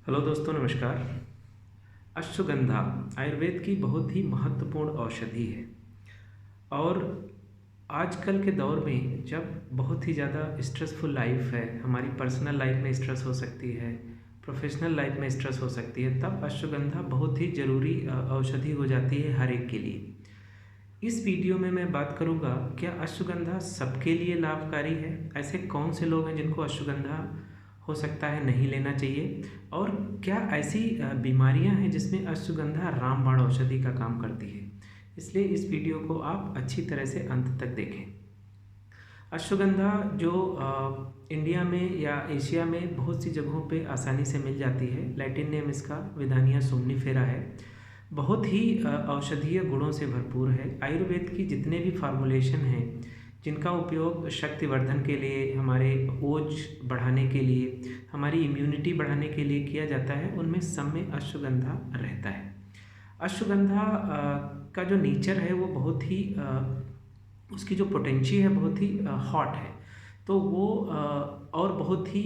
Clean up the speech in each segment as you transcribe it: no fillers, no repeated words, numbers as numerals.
Hello दोस्तों, नमस्कार। अश्वगंधा आयुर्वेद की बहुत ही महत्वपूर्ण औषधि है। और आजकल के दौर में जब बहुत ही ज़्यादा स्ट्रेसफुल लाइफ है, हमारी पर्सनल लाइफ में स्ट्रेस हो सकती है, प्रोफेशनल लाइफ में स्ट्रेस हो सकती है, तब अश्वगंधा बहुत ही ज़रूरी औषधि हो जाती है हर एक के लिए। इस वीडियो में मैं बात करूँगा, क्या अश्वगंधा सबके लिए लाभकारी है? ऐसे कौन से लोग हैं जिनको अश्वगंधा हो सकता है नहीं लेना चाहिए? और क्या ऐसी बीमारियां हैं जिसमें अश्वगंधा रामबाण औषधि का काम करती है? इसलिए इस वीडियो को आप अच्छी तरह से अंत तक देखें। अश्वगंधा जो इंडिया में या एशिया में बहुत सी जगहों पे आसानी से मिल जाती है। लैटिन नेम इसका विदानिया सोमनीफेरा है। बहुत ही औषधीय गुणों से भरपूर है। आयुर्वेद की जितने भी फार्मूलेशन हैं जिनका उपयोग शक्तिवर्धन के लिए, हमारे ओज बढ़ाने के लिए, हमारी इम्यूनिटी बढ़ाने के लिए किया जाता है, उनमें सब में अश्वगंधा रहता है। अश्वगंधा का जो नेचर है वो बहुत ही उसकी जो पोटेंशियल है बहुत ही हॉट है। तो वो और बहुत ही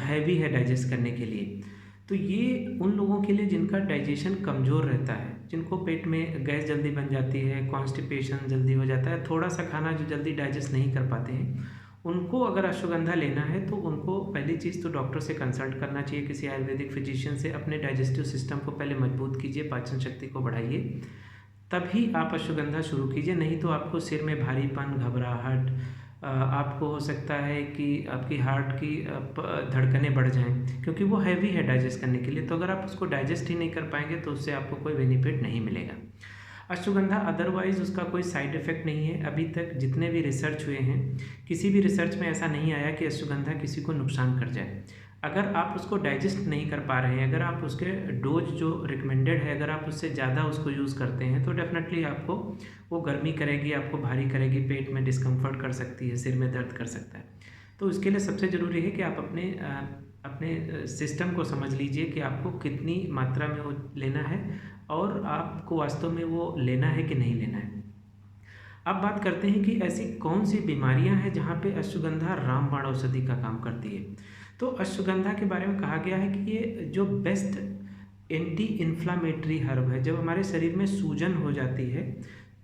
हैवी है डाइजेस्ट करने के लिए। तो ये उन लोगों के लिए जिनका डाइजेशन कमज़ोर रहता है, जिनको पेट में गैस जल्दी बन जाती है, कॉन्स्टिपेशन जल्दी हो जाता है, थोड़ा सा खाना जो जल्दी डाइजेस्ट नहीं कर पाते हैं, उनको अगर अश्वगंधा लेना है तो उनको पहली चीज़ तो डॉक्टर से कंसल्ट करना चाहिए, किसी आयुर्वेदिक फिजिशियन से। अपने डाइजेस्टिव सिस्टम को पहले मजबूत कीजिए, पाचन शक्ति को बढ़ाइए, तभी आप अश्वगंधा शुरू कीजिए। नहीं तो आपको सिर में भारीपन, घबराहट, आपको हो सकता है कि आपकी हार्ट की धड़कनें बढ़ जाएं, क्योंकि वो हैवी है डाइजेस्ट करने के लिए। तो अगर आप उसको डाइजेस्ट ही नहीं कर पाएंगे तो उससे आपको कोई बेनिफिट नहीं मिलेगा। अश्वगंधा अदरवाइज़ उसका कोई साइड इफ़ेक्ट नहीं है। अभी तक जितने भी रिसर्च हुए हैं, किसी भी रिसर्च में ऐसा नहीं आया कि अश्वगंधा किसी को नुकसान कर जाए। अगर आप उसको डाइजेस्ट नहीं कर पा रहे हैं, अगर आप उसके डोज जो रिकमेंडेड है, अगर आप उससे ज़्यादा उसको यूज़ करते हैं, तो डेफ़िनेटली आपको वो गर्मी करेगी, आपको भारी करेगी, पेट में डिस्कम्फर्ट कर सकती है, सिर में दर्द कर सकता है। तो इसके लिए सबसे ज़रूरी है कि आप अपने सिस्टम को समझ लीजिए कि आपको कितनी मात्रा में वो लेना है और आपको वास्तव में वो लेना है कि नहीं लेना है। अब बात करते हैं कि ऐसी कौन सी बीमारियां हैं जहां पे अश्वगंधा रामबाण औषधि का काम करती है। तो अश्वगंधा के बारे में कहा गया है कि ये जो बेस्ट एंटी इन्फ्लामेटरी हर्ब है। जब हमारे शरीर में सूजन हो जाती है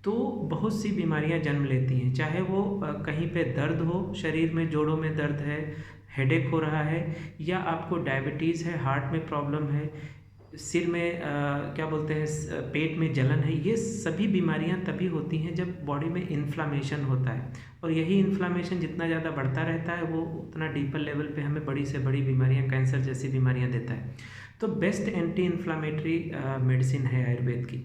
तो बहुत सी बीमारियां जन्म लेती हैं, चाहे वो कहीं पे दर्द हो, शरीर में जोड़ों में दर्द है, हेडेक हो रहा है, या आपको डायबिटीज़ है, हार्ट में प्रॉब्लम है, सिर में क्या बोलते हैं पेट में जलन है। ये सभी बीमारियां तभी होती हैं जब बॉडी में इन्फ्लामेशन होता है। और यही इन्फ्लामेशन जितना ज़्यादा बढ़ता रहता है वो उतना डीपर लेवल पे हमें बड़ी से बड़ी बीमारियां, कैंसर जैसी बीमारियां देता है। तो बेस्ट एंटी इन्फ्लामेटरी मेडिसिन है आयुर्वेद की।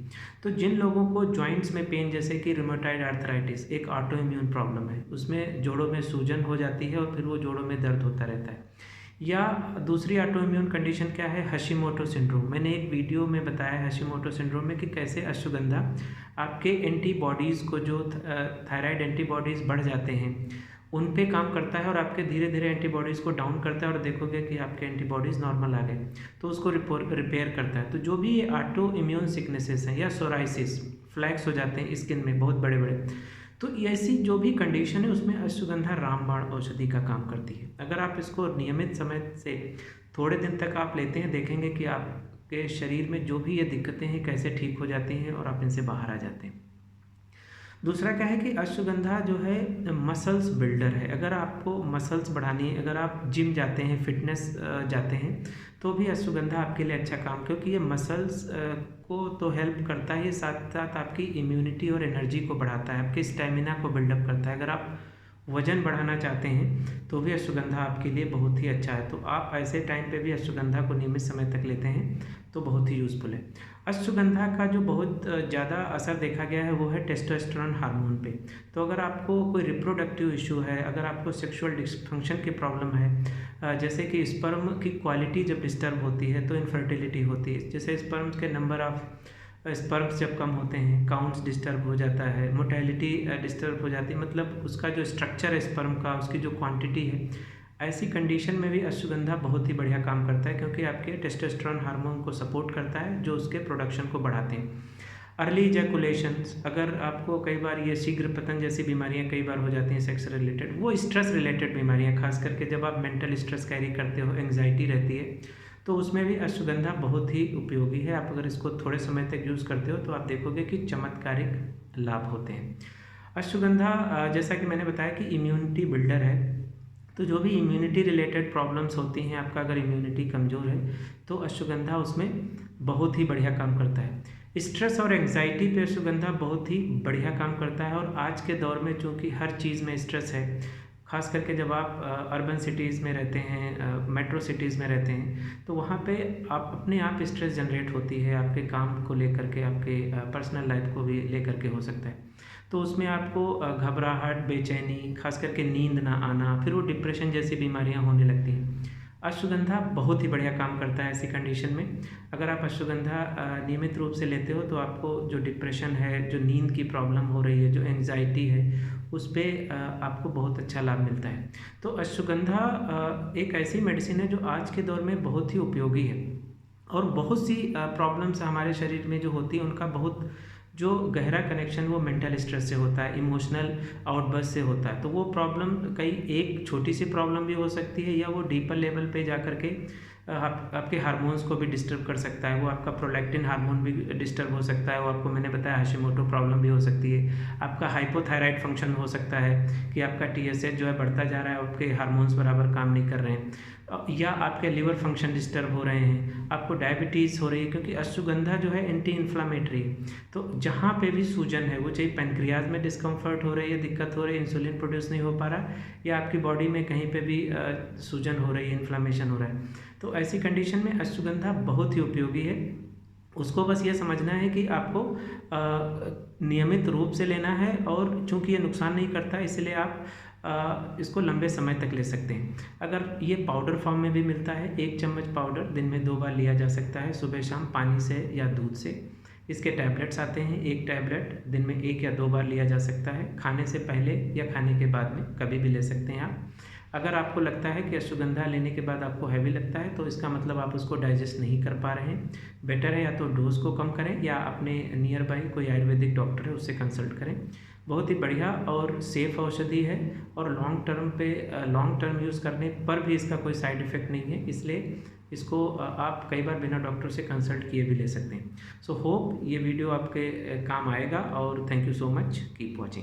तो जिन लोगों को जॉइंट्स में पेन, जैसे कि रूमेटॉइड आर्थराइटिस एक ऑटो इम्यून प्रॉब्लम है, उसमें जोड़ों में सूजन हो जाती है और फिर वो जोड़ों में दर्द होता रहता है। या दूसरी ऑटो इम्यून कंडीशन क्या है, हशीमोटो सिंड्रोम। मैंने एक वीडियो में बताया है हशीमोटो सिंड्रोम में कि कैसे अश्वगंधा आपके एंटीबॉडीज़ को, जो थायराइड एंटीबॉडीज़ बढ़ जाते हैं, उन पे काम करता है और आपके धीरे धीरे एंटीबॉडीज़ को डाउन करता है और देखोगे कि आपके एंटीबॉडीज़ नॉर्मल आ गए, तो उसको रिपेयर करता है। तो जो भी ये ऑटो इम्यून सिकनेसेस हैं, या सोराइसिस, फ्लैक्स हो जाते हैं स्किन में बहुत बड़े बड़े, तो ऐसी जो भी कंडीशन है उसमें अश्वगंधा रामबाण औषधि का काम करती है। अगर आप इसको नियमित समय से थोड़े दिन तक आप लेते हैं, देखेंगे कि आपके शरीर में जो भी ये दिक्कतें हैं कैसे ठीक हो जाती हैं और आप इनसे बाहर आ जाते हैं। दूसरा क्या है कि अश्वगंधा जो है मसल्स बिल्डर है। अगर आपको मसल्स बढ़ानी है, अगर आप जिम जाते हैं, फिटनेस जाते हैं, तो भी अश्वगंधा आपके लिए अच्छा काम, क्योंकि ये मसल्स को तो हेल्प करता है, साथ साथ आपकी इम्यूनिटी और एनर्जी को बढ़ाता है, आपके स्टेमिना को बिल्डअप करता है। अगर आप वज़न बढ़ाना चाहते हैं तो भी अश्वगंधा आपके लिए बहुत ही अच्छा है। तो आप ऐसे टाइम पे भी अश्वगंधा को नियमित समय तक लेते हैं तो बहुत ही यूज़फुल है। अश्वगंधा का जो बहुत ज़्यादा असर देखा गया है वो है टेस्टोस्टेरोन हार्मोन पे। तो अगर आपको कोई रिप्रोडक्टिव इशू है, अगर आपको सेक्सुअल डिसफंक्शन की प्रॉब्लम है, जैसे कि स्पर्म की क्वालिटी जब डिस्टर्ब होती है तो इनफर्टिलिटी होती है। जैसे स्पर्म्स के नंबर ऑफ स्पर्म्स जब कम होते हैं, काउंट्स डिस्टर्ब हो जाता है, मोटेलिटी डिस्टर्ब हो जाती है, मतलब उसका जो स्ट्रक्चर है स्पर्म का, उसकी जो क्वांटिटी है, ऐसी कंडीशन में भी अश्वगंधा बहुत ही बढ़िया काम करता है, क्योंकि आपके टेस्टोस्टेरोन हार्मोन को सपोर्ट करता है जो उसके प्रोडक्शन को बढ़ाते हैं। अर्ली इजैकुलेशंस, अगर आपको कई बार ये शीघ्र पतन जैसी बीमारियां कई बार हो जाती हैं सेक्स रिलेटेड, वो स्ट्रेस रिलेटेड बीमारियां, खास करके जब आप मेंटल स्ट्रेस कैरी करते हो, एंग्जाइटी रहती है, तो उसमें भी अश्वगंधा बहुत ही उपयोगी है। आप अगर इसको थोड़े समय तक यूज़ करते हो तो आप देखोगे कि चमत्कारिक लाभ होते हैं। अश्वगंधा जैसा कि मैंने बताया कि इम्यूनिटी बिल्डर है, तो जो भी इम्यूनिटी रिलेटेड प्रॉब्लम्स होती हैं, आपका अगर इम्यूनिटी कमज़ोर है तो अश्वगंधा उसमें बहुत ही बढ़िया काम करता है। स्ट्रेस और एंग्जाइटी पे अश्वगंधा बहुत ही बढ़िया काम करता है। और आज के दौर में चूँकि हर चीज़ में स्ट्रेस है, ख़ास करके जब आप अर्बन सिटीज़ में रहते हैं, मेट्रो सिटीज़ में रहते हैं, तो वहाँ पे आप अपने आप स्ट्रेस जनरेट होती है, आपके काम को लेकर के, आपके पर्सनल लाइफ को भी लेकर के हो सकता है। तो उसमें आपको घबराहट, बेचैनी, ख़ास करके नींद ना आना, फिर वो डिप्रेशन जैसी बीमारियाँ होने लगती हैं। अश्वगंधा बहुत ही बढ़िया काम करता है ऐसी कंडीशन में। अगर आप अश्वगंधा नियमित रूप से लेते हो तो आपको जो डिप्रेशन है, जो नींद की प्रॉब्लम हो रही है, जो एंग्जाइटी है, उस पे आपको बहुत अच्छा लाभ मिलता है। तो अश्वगंधा एक ऐसी मेडिसिन है जो आज के दौर में बहुत ही उपयोगी है। और बहुत सी प्रॉब्लम्स हमारे शरीर में जो होती है उनका बहुत जो गहरा कनेक्शन वो मेंटल स्ट्रेस से होता है, इमोशनल आउटबर्स्ट से होता है। तो वो प्रॉब्लम कई एक छोटी सी प्रॉब्लम भी हो सकती है, या वो डीपर लेवल पे जा कर के आपके हार्मोन्स को भी डिस्टर्ब कर सकता है। वो आपका प्रोलैक्टिन हार्मोन भी डिस्टर्ब हो सकता है। वो आपको मैंने बताया हाशिमोटो प्रॉब्लम भी हो सकती है। आपका हाइपोथायराइड फंक्शन हो सकता है कि आपका टीएसएच जो है बढ़ता जा रहा है, आपके हार्मोन्स बराबर काम नहीं कर रहे हैं, या आपके लिवर फंक्शन डिस्टर्ब हो रहे हैं, आपको डायबिटीज़ हो रही है, क्योंकि अश्वगंधा जो है एंटी इन्फ्लामेटरी है। तो जहाँ पे भी सूजन है, वो चाहे पैनक्रियाज में डिस्कम्फर्ट हो रही है, दिक्कत हो रही है, इंसुलिन प्रोड्यूस नहीं हो पा रहा, या आपकी बॉडी में कहीं पे भी सूजन हो रही है, इन्फ्लामेशन हो रहा है, तो ऐसी कंडीशन में अश्वगंधा बहुत ही उपयोगी है। उसको बस ये समझना है कि आपको नियमित रूप से लेना है, और चूंकि ये नुकसान नहीं करता इसलिए आप इसको लंबे समय तक ले सकते हैं। अगर ये पाउडर फॉर्म में भी मिलता है, 1 चम्मच पाउडर दिन में 2 बार लिया जा सकता है, सुबह शाम पानी से या दूध से। इसके टैबलेट्स आते हैं, 1 टैबलेट दिन में 1 या 2 बार लिया जा सकता है, खाने से पहले या खाने के बाद में कभी भी ले सकते हैं आप। अगर आपको लगता है कि अश्वगंधा लेने के बाद आपको हैवी लगता है तो इसका मतलब आप उसको डाइजेस्ट नहीं कर पा रहे हैं। बेटर है या तो डोज को कम करें, या अपने नियर बाई कोई आयुर्वेदिक डॉक्टर है उससे कंसल्ट करें। बहुत ही बढ़िया और सेफ़ औषधि है, और लॉन्ग टर्म यूज़ करने पर भी इसका कोई साइड इफ़ेक्ट नहीं है, इसलिए इसको आप कई बार बिना डॉक्टर से कंसल्ट किए भी ले सकते हैं। सो होप ये वीडियो आपके काम आएगा, और thank you so much, keep watching.